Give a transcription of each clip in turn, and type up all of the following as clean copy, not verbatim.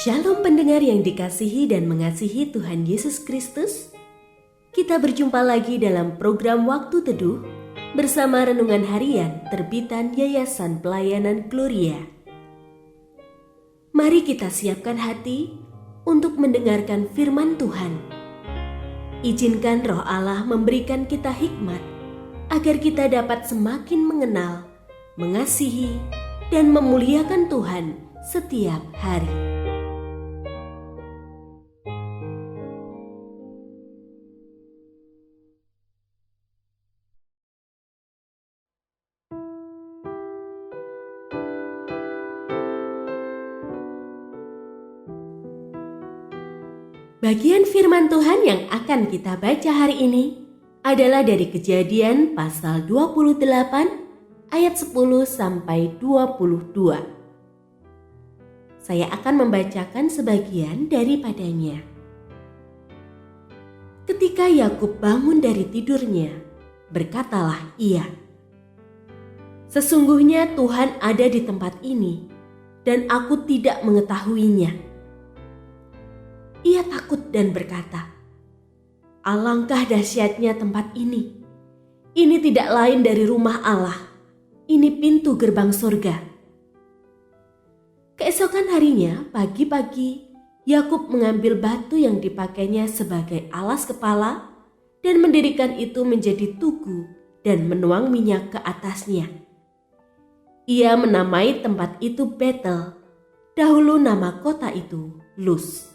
Shalom pendengar yang dikasihi dan mengasihi Tuhan Yesus Kristus. Kita berjumpa lagi dalam program Waktu Teduh bersama Renungan Harian terbitan Yayasan Pelayanan Gloria. Mari kita siapkan hati untuk mendengarkan firman Tuhan. Izinkan Roh Allah memberikan kita hikmat agar kita dapat semakin mengenal, mengasihi, dan memuliakan Tuhan setiap hari. Bagian firman Tuhan yang akan kita baca hari ini adalah dari Kejadian pasal 28 ayat 10 sampai 22. Saya akan membacakan sebagian daripadanya. Ketika Yakub bangun dari tidurnya, berkatalah ia, "Sesungguhnya Tuhan ada di tempat ini dan aku tidak mengetahuinya." Ia takut dan berkata, "Alangkah dahsyatnya tempat ini. Ini tidak lain dari rumah Allah. Ini pintu gerbang surga." Keesokan harinya, pagi-pagi, Yakub mengambil batu yang dipakainya sebagai alas kepala dan mendirikan itu menjadi tugu dan menuang minyak ke atasnya. Ia menamai tempat itu Betel. Dahulu nama kota itu Luz.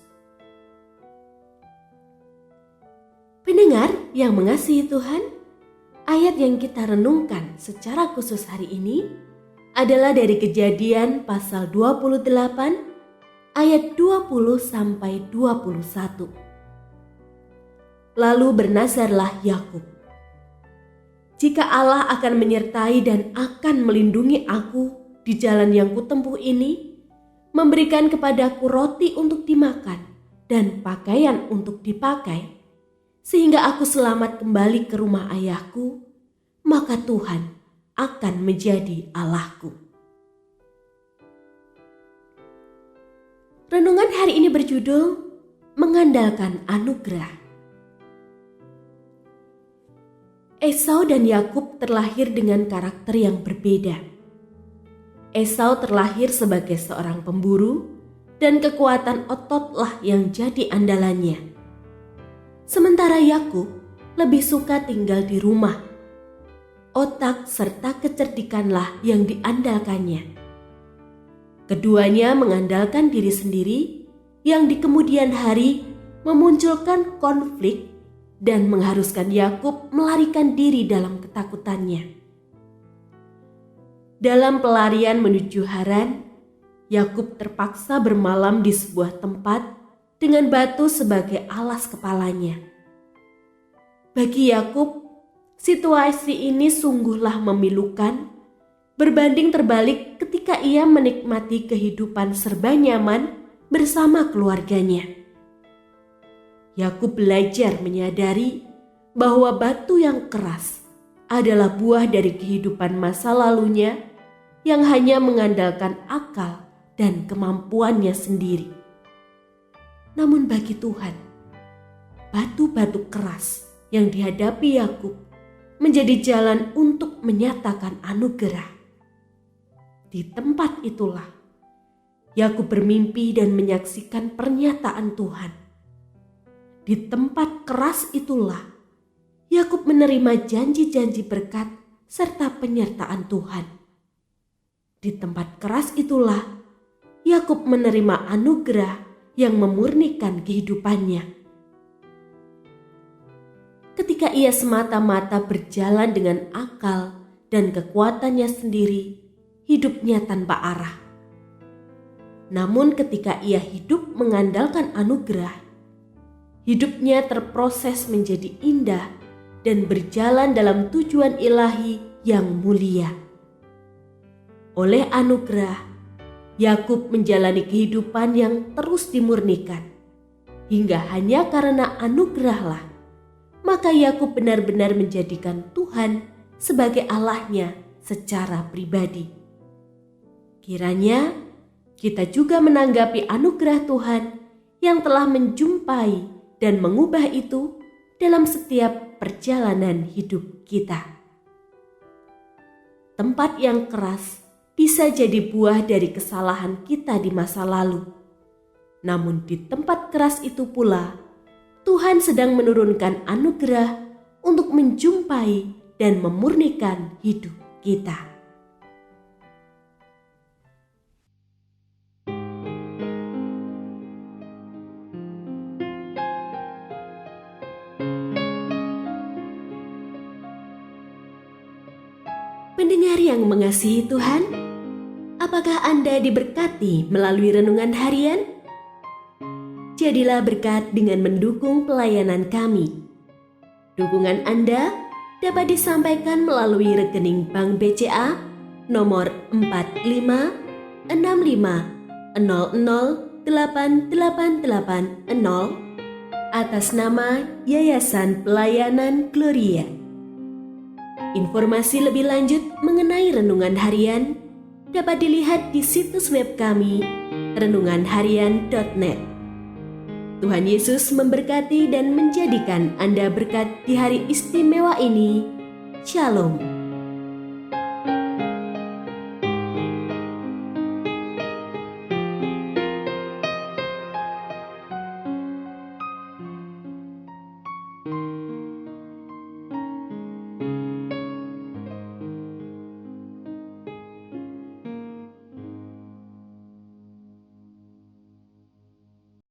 Pendengar yang mengasihi Tuhan, ayat yang kita renungkan secara khusus hari ini adalah dari Kejadian pasal 28 ayat 20 sampai 21. Lalu bernazarlah Yakub, "Jika Allah akan menyertai dan akan melindungi aku di jalan yang kutempuh ini, memberikan kepadaku roti untuk dimakan dan pakaian untuk dipakai, sehingga aku selamat kembali ke rumah ayahku, maka Tuhan akan menjadi Allahku." Renungan hari ini berjudul Mengandalkan Anugerah. Esau dan Yakub terlahir dengan karakter yang berbeda. Esau terlahir sebagai seorang pemburu dan kekuatan ototlah yang jadi andalannya. Sementara Yakub lebih suka tinggal di rumah. Otak serta kecerdikanlah yang diandalkannya. Keduanya mengandalkan diri sendiri yang di kemudian hari memunculkan konflik dan mengharuskan Yakub melarikan diri dalam ketakutannya. Dalam pelarian menuju Haran, Yakub terpaksa bermalam di sebuah tempat dengan batu sebagai alas kepalanya. Bagi Yakub, situasi ini sungguhlah memilukan, berbanding terbalik ketika ia menikmati kehidupan serba nyaman bersama keluarganya. Yakub belajar menyadari bahwa batu yang keras adalah buah dari kehidupan masa lalunya yang hanya mengandalkan akal dan kemampuannya sendiri. Namun bagi Tuhan, batu-batu keras yang dihadapi Yakub menjadi jalan untuk menyatakan anugerah. Di tempat itulah Yakub bermimpi dan menyaksikan pernyataan Tuhan. Di tempat keras itulah Yakub menerima janji-janji berkat serta penyertaan Tuhan. Di tempat keras itulah Yakub menerima anugerah yang memurnikan kehidupannya. Ketika ia semata-mata berjalan dengan akal dan kekuatannya sendiri, hidupnya tanpa arah. Namun ketika ia hidup mengandalkan anugerah, hidupnya terproses menjadi indah dan berjalan dalam tujuan ilahi yang mulia. Oleh anugerah, Yakub menjalani kehidupan yang terus dimurnikan. Hingga hanya karena anugerahlah, maka Yakub benar-benar menjadikan Tuhan sebagai Allahnya secara pribadi. Kiranya kita juga menanggapi anugerah Tuhan yang telah menjumpai dan mengubah itu dalam setiap perjalanan hidup kita. Tempat yang keras bisa jadi buah dari kesalahan kita di masa lalu. Namun di tempat keras itu pula, Tuhan sedang menurunkan anugerah untuk menjumpai dan memurnikan hidup kita. Pendengar yang mengasihi Tuhan, apakah Anda diberkati melalui renungan harian? Jadilah berkat dengan mendukung pelayanan kami. Dukungan Anda dapat disampaikan melalui rekening Bank BCA nomor 4565008880 atas nama Yayasan Pelayanan Gloria. Informasi lebih lanjut mengenai renungan harian dapat dilihat di situs web kami renunganharian.net. Tuhan Yesus memberkati dan menjadikan Anda berkat di hari istimewa ini. Shalom.